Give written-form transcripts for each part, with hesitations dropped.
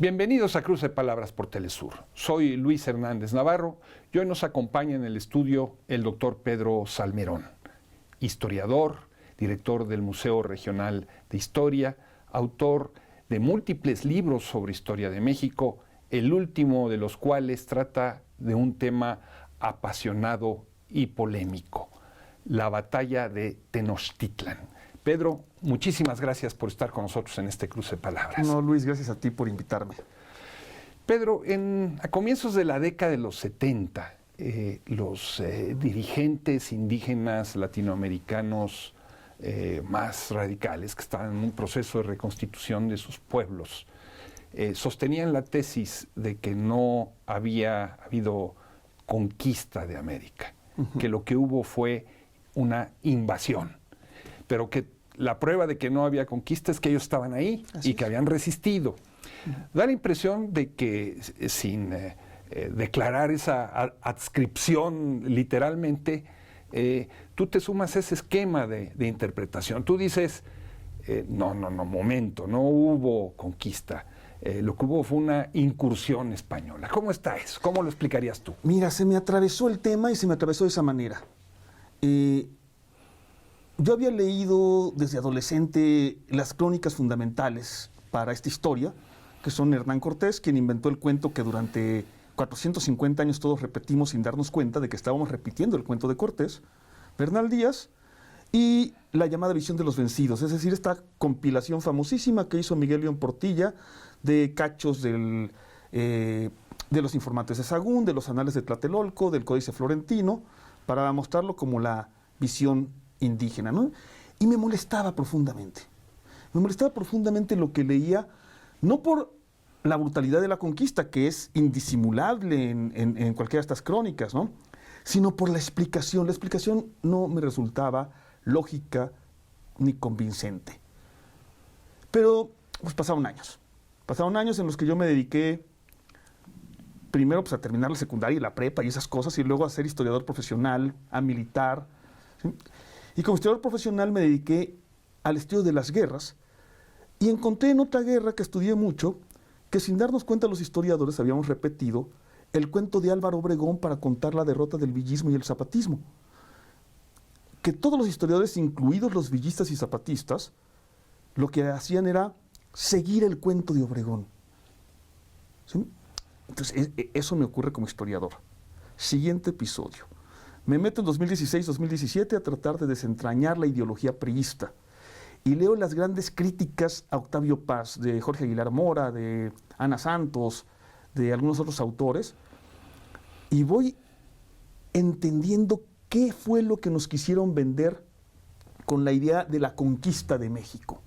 Bienvenidos a Cruce de Palabras por Telesur. Soy Luis Hernández Navarro y hoy nos acompaña en el estudio el doctor Pedro Salmerón, historiador, director del Museo Regional de Historia, autor de múltiples libros sobre historia de México, el último de los cuales trata de un tema apasionado y polémico, la batalla de Tenochtitlan. Pedro, muchísimas gracias por estar con nosotros en este Cruce de Palabras. No, Luis, gracias a ti por invitarme. Pedro, a comienzos de la década de los 70, los dirigentes indígenas latinoamericanos más radicales, que estaban en un proceso de reconstitución de sus pueblos, sostenían la tesis de que no había habido conquista de América, que lo que hubo fue una invasión, pero que la prueba de que no había conquista es que ellos estaban ahí y que habían resistido. Da la impresión de que sin declarar esa adscripción literalmente, tú te sumas a ese esquema de interpretación. Tú dices, no, momento, no hubo conquista. Lo que hubo fue una incursión española. ¿Cómo está eso? ¿Cómo lo explicarías tú? Mira, se me atravesó el tema y se me atravesó de esa manera. Yo había leído desde adolescente las crónicas fundamentales para esta historia, que son Hernán Cortés, quien inventó el cuento que durante 450 años todos repetimos sin darnos cuenta de que estábamos repitiendo el cuento de Cortés, Bernal Díaz, y la llamada Visión de los Vencidos, es decir, esta compilación famosísima que hizo Miguel León Portilla de cachos de los informantes de Sahagún, de los anales de Tlatelolco, del Códice Florentino, para mostrarlo como la visión indígena, ¿no? Y me molestaba profundamente. Me molestaba profundamente lo que leía, no por la brutalidad de la conquista, que es indisimulable en cualquiera de estas crónicas, ¿no? Sino por la explicación. La explicación no me resultaba lógica ni convincente. Pero pues pasaron años. Pasaron años en los que yo me dediqué primero pues, a terminar la secundaria y la prepa y esas cosas, y luego a ser historiador profesional, a militar, ¿sí? Y como historiador profesional me dediqué al estudio de las guerras y encontré en otra guerra que estudié mucho que sin darnos cuenta los historiadores habíamos repetido el cuento de Álvaro Obregón para contar la derrota del villismo y el zapatismo. Que todos los historiadores, incluidos los villistas y zapatistas, lo que hacían era seguir el cuento de Obregón. ¿Sí? Entonces eso me ocurre como historiador. Siguiente episodio. Me meto en 2016-2017 a tratar de desentrañar la ideología priista y leo las grandes críticas a Octavio Paz, de Jorge Aguilar Mora, de Ana Santos, de algunos otros autores, y voy entendiendo qué fue lo que nos quisieron vender con la idea de la conquista de México.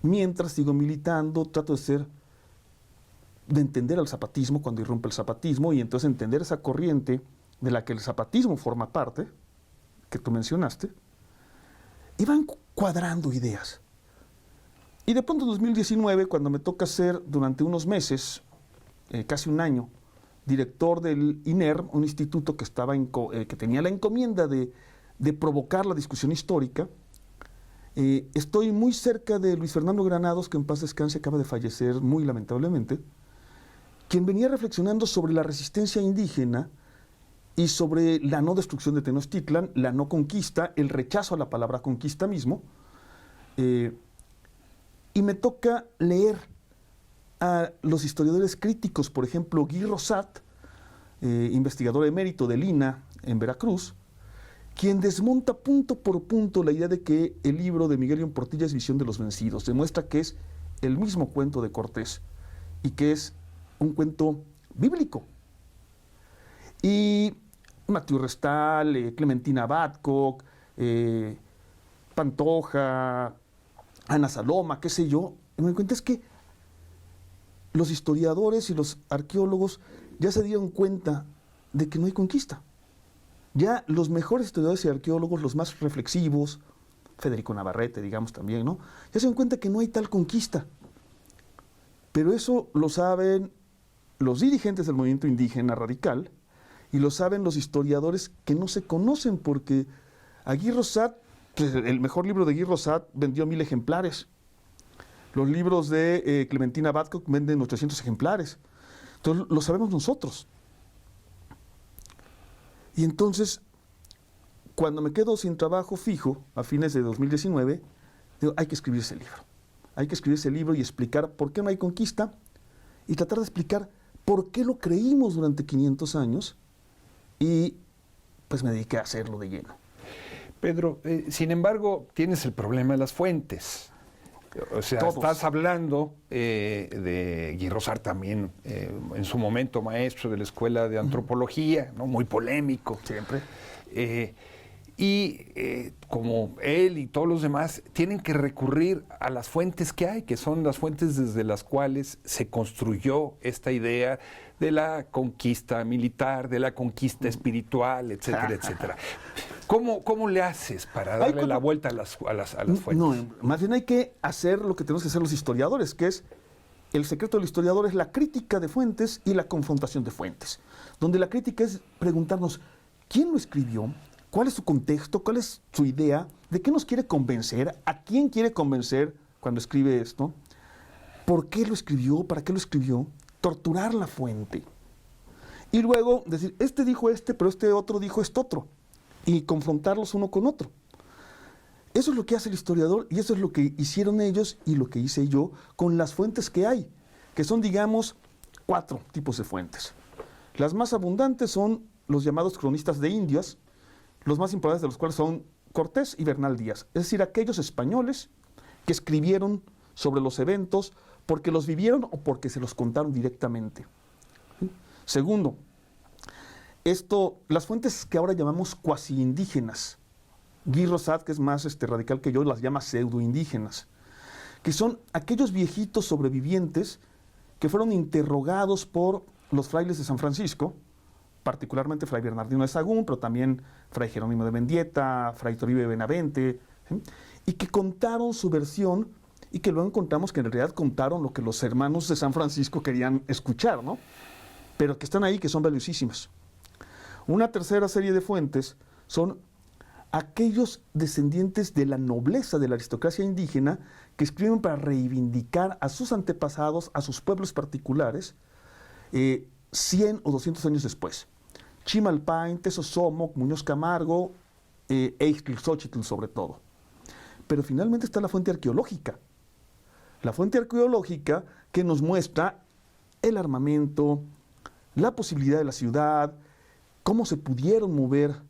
Mientras sigo militando, trato de entender al zapatismo cuando irrumpe el zapatismo y entonces entender esa corriente de la que el zapatismo forma parte, que tú mencionaste, y van cuadrando ideas. Y de pronto en 2019, cuando me toca ser durante unos meses, casi un año, director del INER, un instituto que, que tenía la encomienda de provocar la discusión histórica, estoy muy cerca de Luis Fernando Granados, que en paz descanse, acaba de fallecer muy lamentablemente, quien venía reflexionando sobre la resistencia indígena y sobre la no destrucción de Tenochtitlan, la no conquista, el rechazo a la palabra conquista mismo. Y me toca leer a los historiadores críticos, por ejemplo, Guy Rosat, investigador emérito del INAH en Veracruz, quien desmonta punto por punto la idea de que el libro de Miguel León Portilla es Visión de los Vencidos. Demuestra que es el mismo cuento de Cortés y que es un cuento bíblico. Y Matthew Restal, Clementina Badcock, Pantoja, Ana Saloma, qué sé yo, me doy cuenta es que los historiadores y los arqueólogos ya se dieron cuenta de que no hay conquista. Ya los mejores historiadores y arqueólogos, los más reflexivos, Federico Navarrete, digamos también, ¿no? Ya se dan cuenta que no hay tal conquista. Pero eso lo saben los dirigentes del movimiento indígena radical, y lo saben los historiadores que no se conocen, porque a Guy Rosat, el mejor libro de Guy Rosat vendió 1000 ejemplares. Los libros de Clementina Babcock venden 800 ejemplares. Entonces, lo sabemos nosotros. Y entonces, cuando me quedo sin trabajo fijo, a fines de 2019, digo, hay que escribir ese libro. Hay que escribir ese libro y explicar por qué no hay conquista y tratar de explicar por qué lo creímos durante 500 años y pues me dediqué a hacerlo de lleno. Pedro, sin embargo, tienes el problema de las fuentes. O sea, Todos. estás hablando de Guy Rosart también, en su momento maestro de la Escuela de Antropología, ¿no? Muy polémico. Siempre. Como él y todos los demás tienen que recurrir a las fuentes que hay, que son las fuentes desde las cuales se construyó esta idea de la conquista militar, de la conquista espiritual, etcétera, etcétera. ¿Cómo le haces para darle la vuelta a las fuentes? No, más bien hay que hacer lo que tenemos que hacer los historiadores, que es, el secreto del historiador es la crítica de fuentes y la confrontación de fuentes, donde la crítica es preguntarnos, ¿quién lo escribió? ¿Cuál es su contexto? ¿Cuál es su idea? ¿De qué nos quiere convencer? ¿A quién quiere convencer cuando escribe esto? ¿Por qué lo escribió? ¿Para qué lo escribió? Torturar la fuente. Y luego decir, este dijo este, pero este otro dijo esto otro. Y confrontarlos uno con otro. Eso es lo que hace el historiador y eso es lo que hicieron ellos y lo que hice yo con las fuentes que hay, que son, digamos, 4 tipos de fuentes. Las más abundantes son los llamados cronistas de Indias, los más importantes de los cuales son Cortés y Bernal Díaz, es decir, aquellos españoles que escribieron sobre los eventos porque los vivieron o porque se los contaron directamente. ¿Sí? Segundo, las fuentes que ahora llamamos cuasi indígenas, Guy Rosart, que es más radical que yo, las llama pseudoindígenas, que son aquellos viejitos sobrevivientes que fueron interrogados por los frailes de San Francisco, particularmente Fray Bernardino de Sahagún, pero también Fray Jerónimo de Mendieta, Fray Toribio de Benavente, ¿sí? Y que contaron su versión y que luego encontramos que en realidad contaron lo que los hermanos de San Francisco querían escuchar, ¿no? Pero que están ahí, que son valiosísimas. Una tercera serie de fuentes son aquellos descendientes de la nobleza de la aristocracia indígena que escriben para reivindicar a sus antepasados, a sus pueblos particulares, 100 o 200 años después. Chimalpain, Tezosomoc, Muñoz Camargo, Ixtlilxóchitl sobre todo. Pero finalmente está la fuente arqueológica. La fuente arqueológica que nos muestra el armamento, la posibilidad de la ciudad, cómo se pudieron mover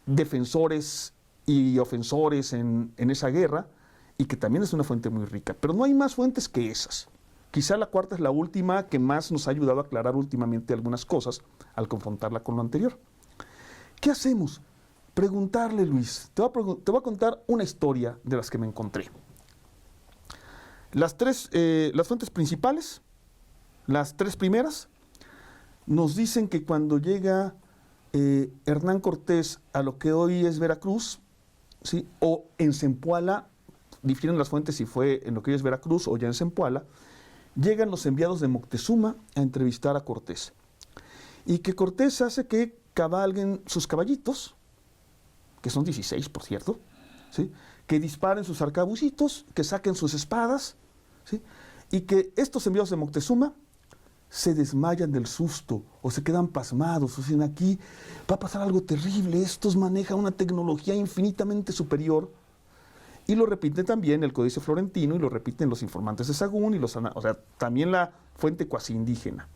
defensores y ofensores en esa guerra, y que también es una fuente muy rica. Pero no hay más fuentes que esas. Quizá la cuarta es la última que más nos ha ayudado a aclarar últimamente algunas cosas al confrontarla con lo anterior. ¿Qué hacemos? Preguntarle, Luis. Te voy a contar una historia de las que me encontré. Las fuentes principales, las 3 primeras, nos dicen que cuando llega Hernán Cortés a lo que hoy es Veracruz, ¿sí? O en Zempoala, difieren las fuentes si fue en lo que hoy es Veracruz o ya en Zempoala, llegan los enviados de Moctezuma a entrevistar a Cortés. Y que Cortés hace que cabalguen sus caballitos, que son 16, por cierto, ¿sí? Que disparen sus arcabucitos, que saquen sus espadas, ¿sí? Y que estos enviados de Moctezuma se desmayan del susto o se quedan pasmados, o dicen, aquí va a pasar algo terrible, estos manejan una tecnología infinitamente superior. Y lo repite también el Códice Florentino y lo repiten los informantes de Sahagún, o sea, también la fuente cuasi indígena.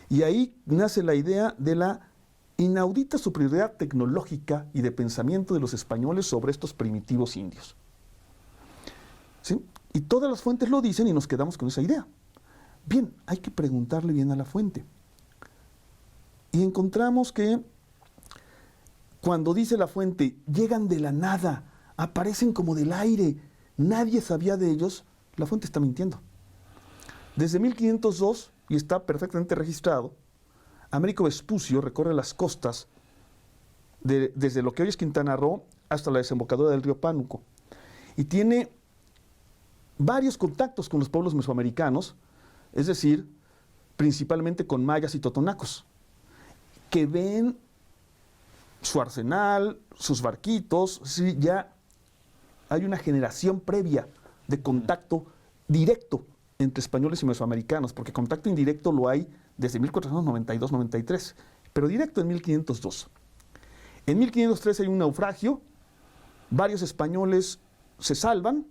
Y ahí nace la idea de la inaudita superioridad tecnológica y de pensamiento de los españoles sobre estos primitivos indios. ¿Sí? Y todas las fuentes lo dicen y nos quedamos con esa idea. Bien, hay que preguntarle bien a la fuente. Y encontramos que cuando dice la fuente, llegan de la nada, aparecen como del aire, nadie sabía de ellos, la fuente está mintiendo. Desde 1502, y está perfectamente registrado, Américo Vespucio recorre las costas desde lo que hoy es Quintana Roo hasta la desembocadura del río Pánuco. Y tiene varios contactos con los pueblos mesoamericanos, es decir, principalmente con mayas y totonacos, que ven su arsenal, sus barquitos, ¿sí? Ya hay una generación previa de contacto directo entre españoles y mesoamericanos, porque contacto indirecto lo hay desde 1492-93, pero directo en 1502. En 1503 hay un naufragio, varios españoles se salvan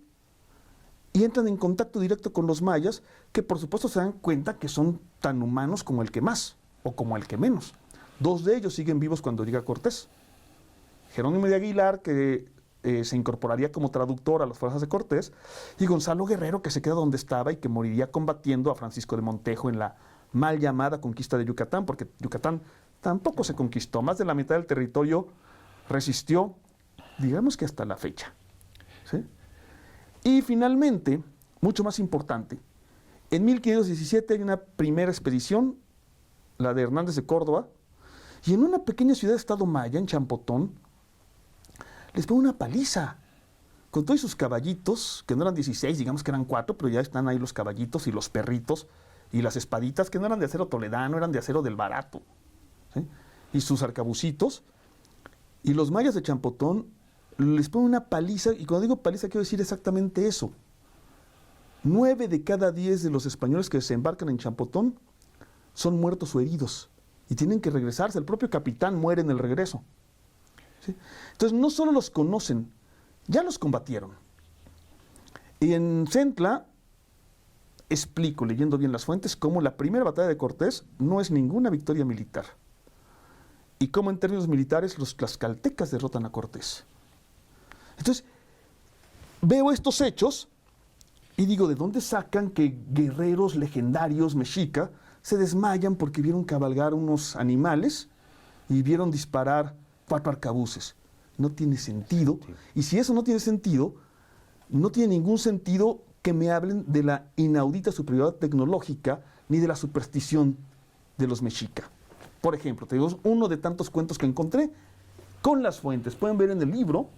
y entran en contacto directo con los mayas, que por supuesto se dan cuenta que son tan humanos como el que más o como el que menos. Dos de ellos siguen vivos cuando llega Cortés. Jerónimo de Aguilar, que se incorporaría como traductor a las fuerzas de Cortés, y Gonzalo Guerrero, que se queda donde estaba y que moriría combatiendo a Francisco de Montejo en la mal llamada conquista de Yucatán, porque Yucatán tampoco se conquistó. Más de la mitad del territorio resistió, digamos que hasta la fecha. ¿Sí? Y finalmente, mucho más importante, en 1517 hay una primera expedición, la de Hernández de Córdoba, y en una pequeña ciudad-estado maya, en Champotón, les pone una paliza, con todos sus caballitos, que no eran 16, digamos que eran 4, pero ya están ahí los caballitos y los perritos, y las espaditas, que no eran de acero toledano, eran de acero del barato, ¿sí? Y sus arcabucitos, y los mayas de Champotón les ponen una paliza, y cuando digo paliza quiero decir exactamente eso. 9 de cada 10 de los españoles que desembarcan en Champotón son muertos o heridos, y tienen que regresarse. El propio capitán muere en el regreso. ¿Sí? Entonces no solo los conocen, ya los combatieron. Y en Centla explico, leyendo bien las fuentes, cómo la primera batalla de Cortés no es ninguna victoria militar, y cómo en términos militares los tlaxcaltecas derrotan a Cortés. Entonces, veo estos hechos y digo, ¿de dónde sacan que guerreros legendarios mexica se desmayan porque vieron cabalgar unos animales y vieron disparar 4 arcabuces? No tiene sentido. Y si eso no tiene sentido, no tiene ningún sentido que me hablen de la inaudita superioridad tecnológica ni de la superstición de los mexica. Por ejemplo, te digo uno de tantos cuentos que encontré con las fuentes. Pueden ver en el libro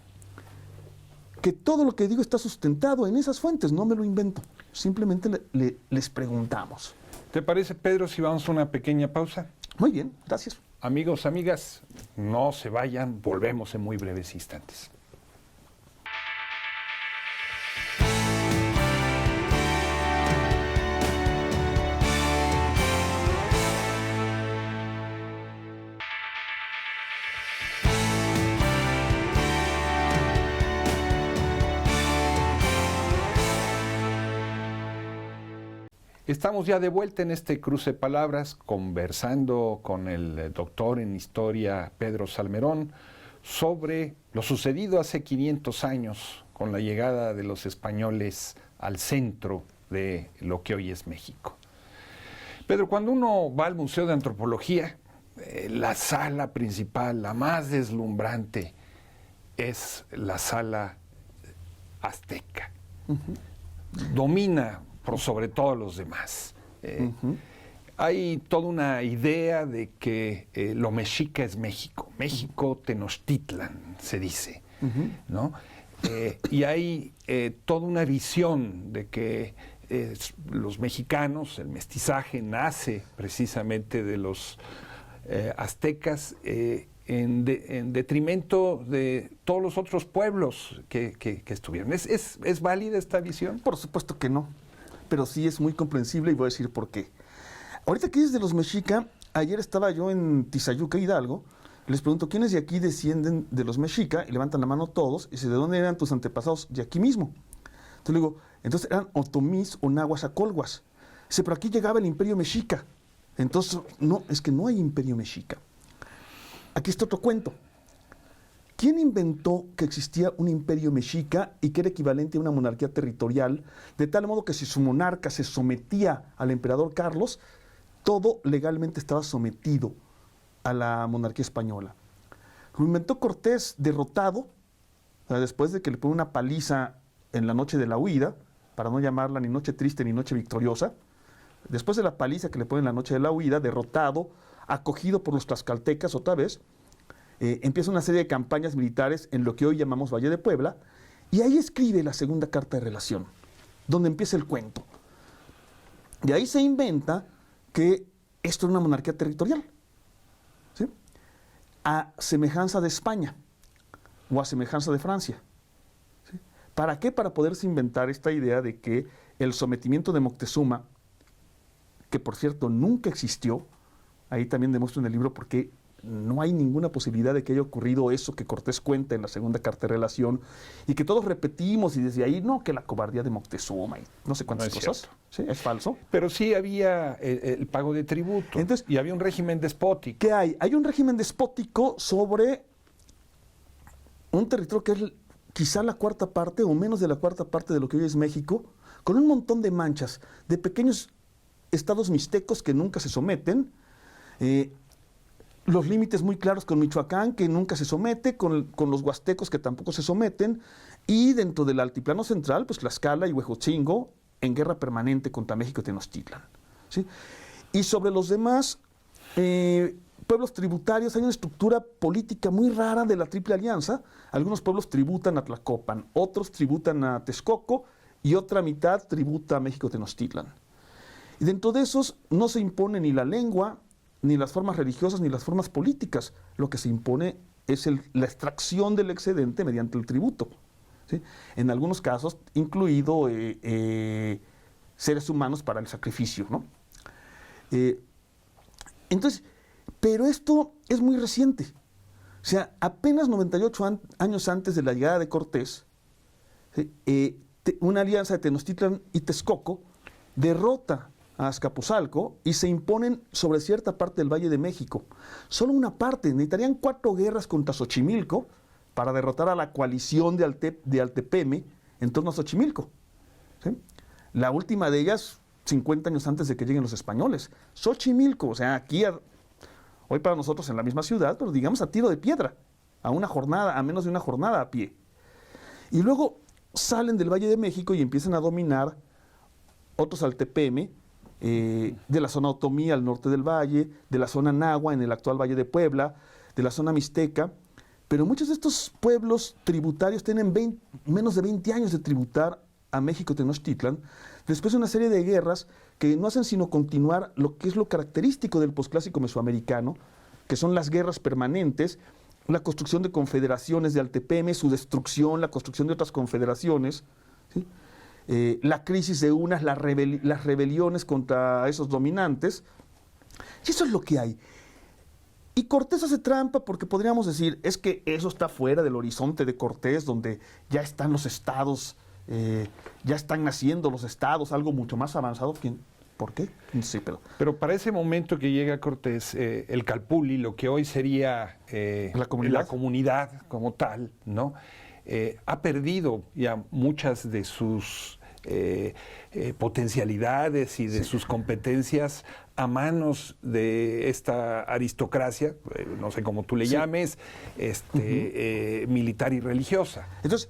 que todo lo que digo está sustentado en esas fuentes, no me lo invento. Simplemente les preguntamos. ¿Te parece, Pedro, si vamos a una pequeña pausa? Muy bien, gracias. Amigos, amigas, no se vayan, volvemos en muy breves instantes. Estamos ya de vuelta en este cruce de palabras, conversando con el doctor en historia Pedro Salmerón sobre lo sucedido hace 500 años con la llegada de los españoles al centro de lo que hoy es México. Pedro, cuando uno va al Museo de Antropología, la sala principal, la más deslumbrante, es la sala azteca. Domina por sobre todos los demás. Hay toda una idea de que lo mexica es México. México Tenochtitlan, se dice, ¿no? Y hay toda una visión de que los mexicanos, el mestizaje nace precisamente de los aztecas en detrimento de todos los otros pueblos que estuvieron. ¿Es válida esta visión? Por supuesto que no, pero sí es muy comprensible y voy a decir por qué. Ahorita que dices de los mexica, ayer estaba yo en Tizayuca, Hidalgo, les pregunto, ¿quiénes de aquí descienden de los mexica? Y levantan la mano todos, y dice, ¿de dónde eran tus antepasados? De aquí mismo. Entonces le digo, entonces eran otomís o nahuas acolhuas. Dice, pero aquí llegaba el imperio mexica. Entonces, no, es que no hay imperio mexica. Aquí está otro cuento. ¿Quién inventó que existía un imperio mexica y que era equivalente a una monarquía territorial, de tal modo que si su monarca se sometía al emperador Carlos, todo legalmente estaba sometido a la monarquía española? Lo inventó Cortés derrotado, o sea, después de que le pone una paliza en la noche de la huida, para no llamarla ni noche triste ni noche victoriosa. Después de la paliza que le pone en la noche de la huida, derrotado, acogido por los tlaxcaltecas otra vez, empieza una serie de campañas militares en lo que hoy llamamos Valle de Puebla, y ahí escribe la segunda carta de relación, donde empieza el cuento. De ahí se inventa que esto era una monarquía territorial, ¿sí? A semejanza de España o a semejanza de Francia, ¿sí? ¿Para qué? Para poderse inventar esta idea de que el sometimiento de Moctezuma, que por cierto nunca existió, ahí también demuestro en el libro por qué no hay ninguna posibilidad de que haya ocurrido eso que Cortés cuenta en la segunda carta de relación, y que todos repetimos, y desde ahí, no, que la cobardía de Moctezuma y no sé cuántas cosas. ¿Sí? Es falso. Pero sí había el pago de tributo. Entonces, y había un régimen despótico. ¿Qué hay? Hay un régimen despótico sobre un territorio que es quizá la cuarta parte o menos de la cuarta parte de lo que hoy es México, con un montón de manchas, de pequeños estados mixtecos que nunca se someten, los límites muy claros con Michoacán, que nunca se somete, con los huastecos, que tampoco se someten, y dentro del altiplano central, pues Tlaxcala y Huejotzingo, en guerra permanente contra México y Tenochtitlan. ¿Sí? Y sobre los demás pueblos tributarios, hay una estructura política muy rara de la Triple Alianza. Algunos pueblos tributan a Tlacopan, otros tributan a Texcoco, y otra mitad tributa a México Tenochtitlan. Y dentro de esos no se impone ni la lengua, ni las formas religiosas, ni las formas políticas. Lo que se impone es la extracción del excedente mediante el tributo. ¿Sí? En algunos casos, incluido seres humanos para el sacrificio, ¿no? Entonces, pero esto es muy reciente. O sea, apenas 98 años antes de la llegada de Cortés, ¿sí? Una alianza de Tenochtitlan y Texcoco derrota a Azcapotzalco y se imponen sobre cierta parte del Valle de México. Solo una parte. Necesitarían 4 guerras contra Xochimilco para derrotar a la coalición de Altepeme en torno a Xochimilco. ¿Sí? La última de ellas, 50 años antes de que lleguen los españoles. Xochimilco, o sea, aquí, hoy para nosotros en la misma ciudad, pero digamos a tiro de piedra, a menos de una jornada a pie. Y luego salen del Valle de México y empiezan a dominar otros Altepeme, de la zona Otomí al norte del valle, de la zona Nahua en el actual Valle de Puebla, de la zona Mixteca, pero muchos de estos pueblos tributarios tienen menos de 20 años de tributar a México Tenochtitlan, después de una serie de guerras que no hacen sino continuar lo que es lo característico del posclásico mesoamericano, que son las guerras permanentes, la construcción de confederaciones de Altepeme, su destrucción, la construcción de otras confederaciones, ¿sí? La crisis de unas, las rebeliones contra esos dominantes, y eso es lo que hay. Y Cortés hace trampa porque podríamos decir, es que eso está fuera del horizonte de Cortés, donde ya están los estados, ya están naciendo los estados, algo mucho más avanzado. ¿Por qué? Sí, pero para ese momento que llega Cortés, el Calpulli, lo que hoy sería la comunidad como tal, ¿no? Ha perdido ya muchas de sus potencialidades y de sus competencias a manos de esta aristocracia, no sé cómo tú le llames, militar y religiosa. Entonces,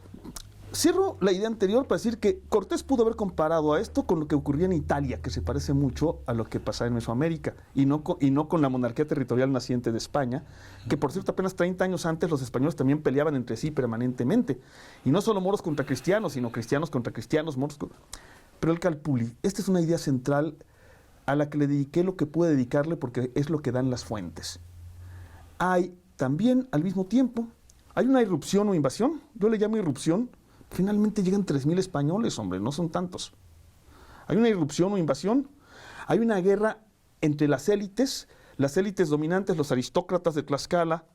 cierro la idea anterior para decir que Cortés pudo haber comparado a esto con lo que ocurría en Italia, que se parece mucho a lo que pasaba en Mesoamérica, y no con la monarquía territorial naciente de España, que por cierto apenas 30 años antes los españoles también peleaban entre sí permanentemente, y no solo moros contra cristianos, sino cristianos contra cristianos, moros Pero el Calpulli, esta es una idea central a la que le dediqué lo que pude dedicarle porque es lo que dan las fuentes. Hay también, al mismo tiempo, hay una irrupción o invasión, yo le llamo irrupción. Finalmente llegan 3.000 españoles, hombre, no son tantos. Hay una irrupción o invasión, hay una guerra entre las élites dominantes, los aristócratas de Tlaxcala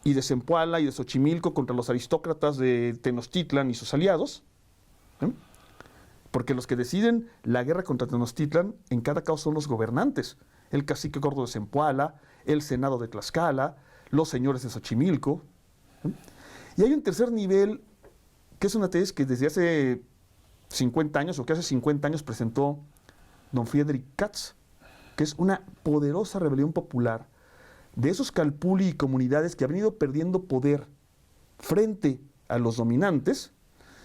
y de Zempoala y de Xochimilco contra los aristócratas de Tenochtitlan y sus aliados, ¿eh? Porque los que deciden la guerra contra Tenochtitlan en cada caso son los gobernantes, el cacique gordo de Zempoala, el senado de Tlaxcala, los señores de Xochimilco, ¿eh? Y hay un tercer nivel, que es una tesis que desde hace 50 años, o que hace 50 años presentó don Friedrich Katz, que es una poderosa rebelión popular de esos Calpulli y comunidades que han ido perdiendo poder frente a los dominantes,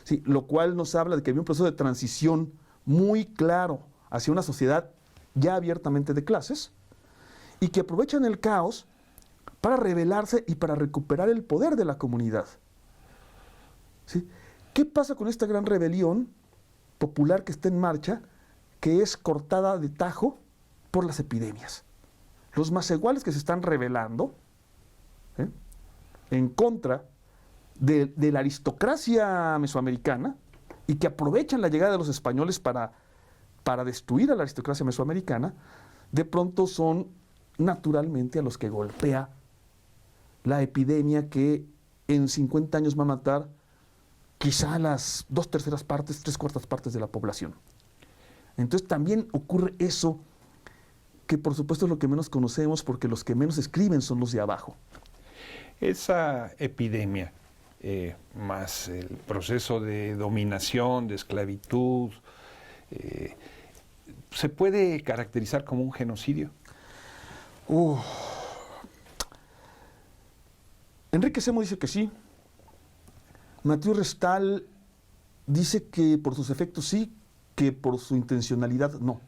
¿sí? Lo cual nos habla de que había un proceso de transición muy claro hacia una sociedad ya abiertamente de clases, y que aprovechan el caos para rebelarse y para recuperar el poder de la comunidad. ¿Sí? ¿Qué pasa con esta gran rebelión popular que está en marcha, que es cortada de tajo por las epidemias? Los macehuales que se están rebelando, ¿eh?, en contra de la aristocracia mesoamericana y que aprovechan la llegada de los españoles para destruir a la aristocracia mesoamericana, de pronto son naturalmente a los que golpea la epidemia que en 50 años va a matar quizá las 2/3 partes, 3/4 partes de la población. Entonces también ocurre eso, que por supuesto es lo que menos conocemos, porque los que menos escriben son los de abajo. Esa epidemia, más el proceso de dominación, de esclavitud, ¿se puede caracterizar como un genocidio? Enrique Semo dice que sí. Mathieu Restal dice que por sus efectos sí, que por su intencionalidad no.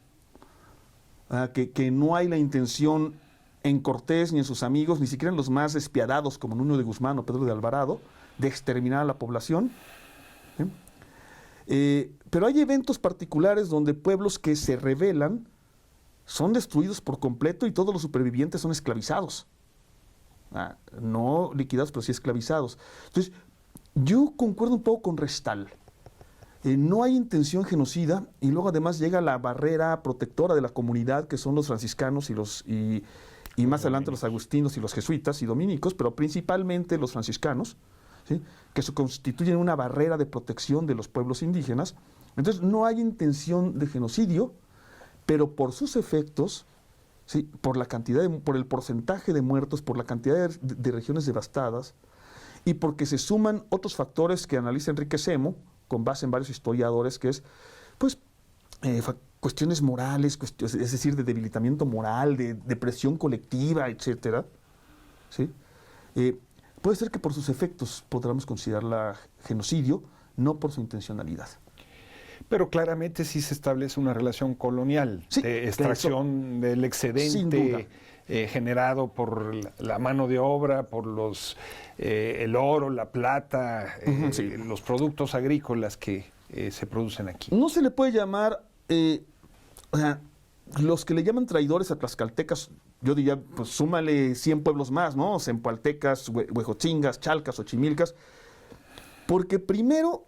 Que no hay la intención en Cortés ni en sus amigos, ni siquiera en los más despiadados como Nuño de Guzmán o Pedro de Alvarado, de exterminar a la población. Pero hay eventos particulares donde pueblos que se rebelan son destruidos por completo y todos los supervivientes son esclavizados. No liquidados, pero sí esclavizados. Entonces, yo concuerdo un poco con Restal. No hay intención genocida y luego además llega la barrera protectora de la comunidad, que son los franciscanos y más adelante los agustinos y los jesuitas y dominicos, pero principalmente los franciscanos, ¿sí?, que se constituyen una barrera de protección de los pueblos indígenas. Entonces no hay intención de genocidio, pero por sus efectos, ¿sí?, por la cantidad por el porcentaje de muertos, por la cantidad de regiones devastadas, y porque se suman otros factores que analiza Enrique Semo, con base en varios historiadores, que es, pues, cuestiones morales, es decir, de debilitamiento moral, de depresión colectiva, etcétera, ¿sí? Puede ser que por sus efectos podamos considerarla genocidio, no por su intencionalidad. Pero claramente sí se establece una relación colonial, sí, de extracción del excedente generado por la mano de obra, por el oro, la plata, sí, los productos agrícolas que se producen aquí. No se le puede llamar, los que le llaman traidores a tlaxcaltecas, yo diría, pues súmale 100 pueblos más, ¿no? Zempoaltecas, huejotzingas, chalcas, ochimilcas, porque primero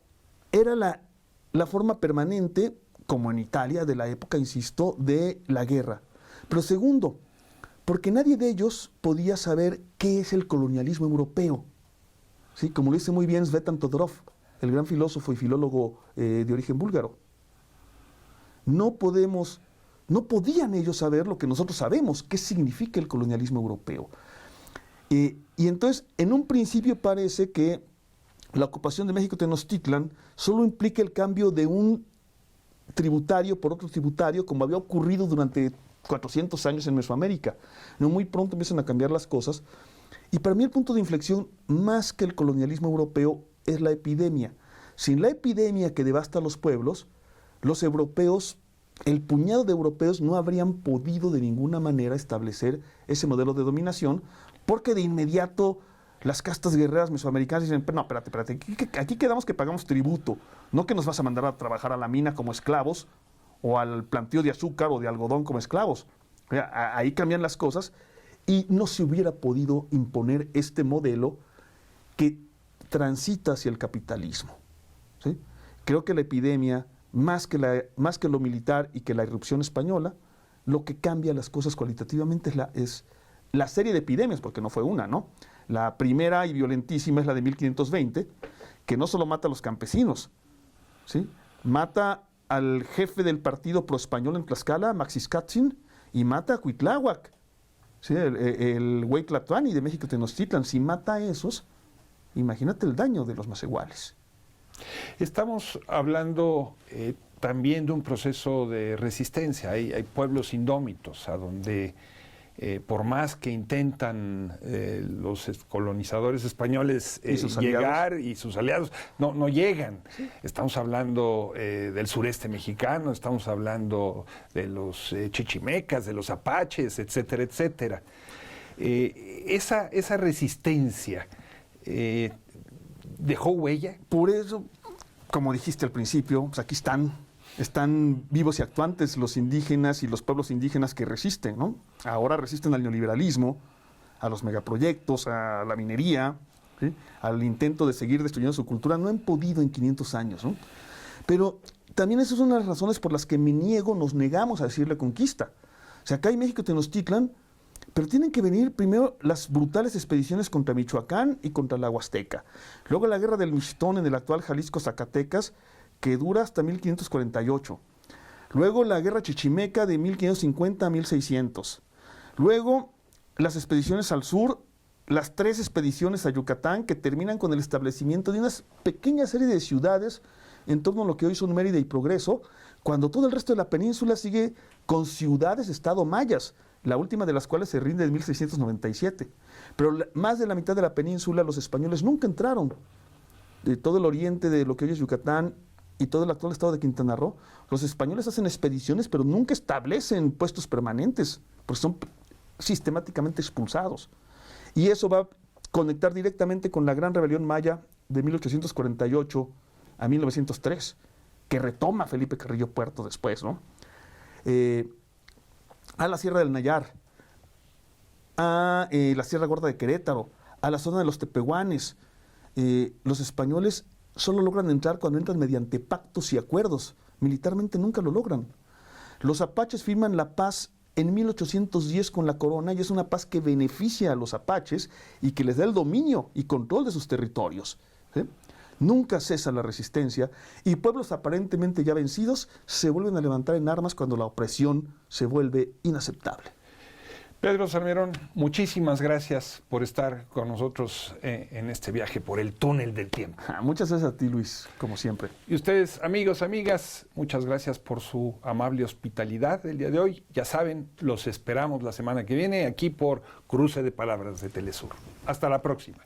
era la forma permanente, como en Italia, de la época, insisto, de la guerra. Pero segundo, porque nadie de ellos podía saber qué es el colonialismo europeo. ¿Sí? Como lo dice muy bien Svetan Todorov, el gran filósofo y filólogo de origen búlgaro. No podían ellos saber lo que nosotros sabemos, qué significa el colonialismo europeo. Y entonces, en un principio parece que la ocupación de México Tenochtitlan solo implica el cambio de un tributario por otro tributario, como había ocurrido durante 400 años en Mesoamérica. No, muy pronto empiezan a cambiar las cosas. Y para mí el punto de inflexión, más que el colonialismo europeo, es la epidemia. Sin la epidemia que devasta a los pueblos, los europeos, el puñado de europeos no habrían podido de ninguna manera establecer ese modelo de dominación, porque de inmediato las castas guerreras mesoamericanas dicen, no, espérate, aquí quedamos que pagamos tributo, no que nos vas a mandar a trabajar a la mina como esclavos, o al planteo de azúcar o de algodón como esclavos. Ahí cambian las cosas y no se hubiera podido imponer este modelo que transita hacia el capitalismo. ¿Sí? Creo que la epidemia, más que lo militar y que la irrupción española, lo que cambia las cosas cualitativamente es la serie de epidemias, porque no fue una, ¿no? La primera y violentísima es la de 1520, que no solo mata a los campesinos, ¿sí?, mata al jefe del partido proespañol en Tlaxcala, Maxiscatzin, y mata a Cuitláhuac, ¿sí?, el güey Tlatuani de México Tenochtitlan. Si mata a esos, imagínate el daño de los masehuales. Estamos hablando también de un proceso de resistencia. Hay pueblos indómitos a donde, por más que intentan los colonizadores españoles llegar, y sus aliados no llegan. Sí. Estamos hablando del sureste mexicano, estamos hablando de los chichimecas, de los apaches, etcétera, etcétera. Esa resistencia dejó huella. Por eso, como dijiste al principio, pues aquí están vivos y actuantes los indígenas y los pueblos indígenas que resisten, ¿no? Ahora resisten al neoliberalismo, a los megaproyectos, a la minería, ¿sí?, al intento de seguir destruyendo su cultura, no han podido en 500 años, ¿no? Pero también esas son las razones por las que nos negamos a decirle conquista. O sea, acá en México Tenochtitlan, pero tienen que venir primero las brutales expediciones contra Michoacán y contra la Huasteca. Luego la guerra del Mixtón en el actual Jalisco, Zacatecas, que dura hasta 1548. Luego la guerra chichimeca de 1550 a 1600. Luego las expediciones al sur, las 3 expediciones a Yucatán, que terminan con el establecimiento de una pequeña serie de ciudades en torno a lo que hoy son Mérida y Progreso, cuando todo el resto de la península sigue con ciudades-estado mayas, la última de las cuales se rinde en 1697. Pero más de la mitad de la península los españoles nunca entraron. De todo el oriente de lo que hoy es Yucatán y todo el actual estado de Quintana Roo, los españoles hacen expediciones, pero nunca establecen puestos permanentes, porque son sistemáticamente expulsados. Y eso va a conectar directamente con la gran rebelión maya de 1848 a 1903, que retoma Felipe Carrillo Puerto después, ¿no? A la Sierra del Nayar, a la Sierra Gorda de Querétaro, a la zona de los Tepehuanes. Los españoles solo logran entrar cuando entran mediante pactos y acuerdos. Militarmente nunca lo logran. Los apaches firman la paz en 1810 con la corona, y es una paz que beneficia a los apaches y que les da el dominio y control de sus territorios, ¿sí? Nunca cesa la resistencia, y pueblos aparentemente ya vencidos se vuelven a levantar en armas cuando la opresión se vuelve inaceptable. Pedro Salmerón, muchísimas gracias por estar con nosotros en este viaje por el túnel del tiempo. Muchas gracias a ti, Luis, como siempre. Y ustedes, amigos, amigas, muchas gracias por su amable hospitalidad el día de hoy. Ya saben, los esperamos la semana que viene aquí por Cruce de Palabras de Telesur. Hasta la próxima.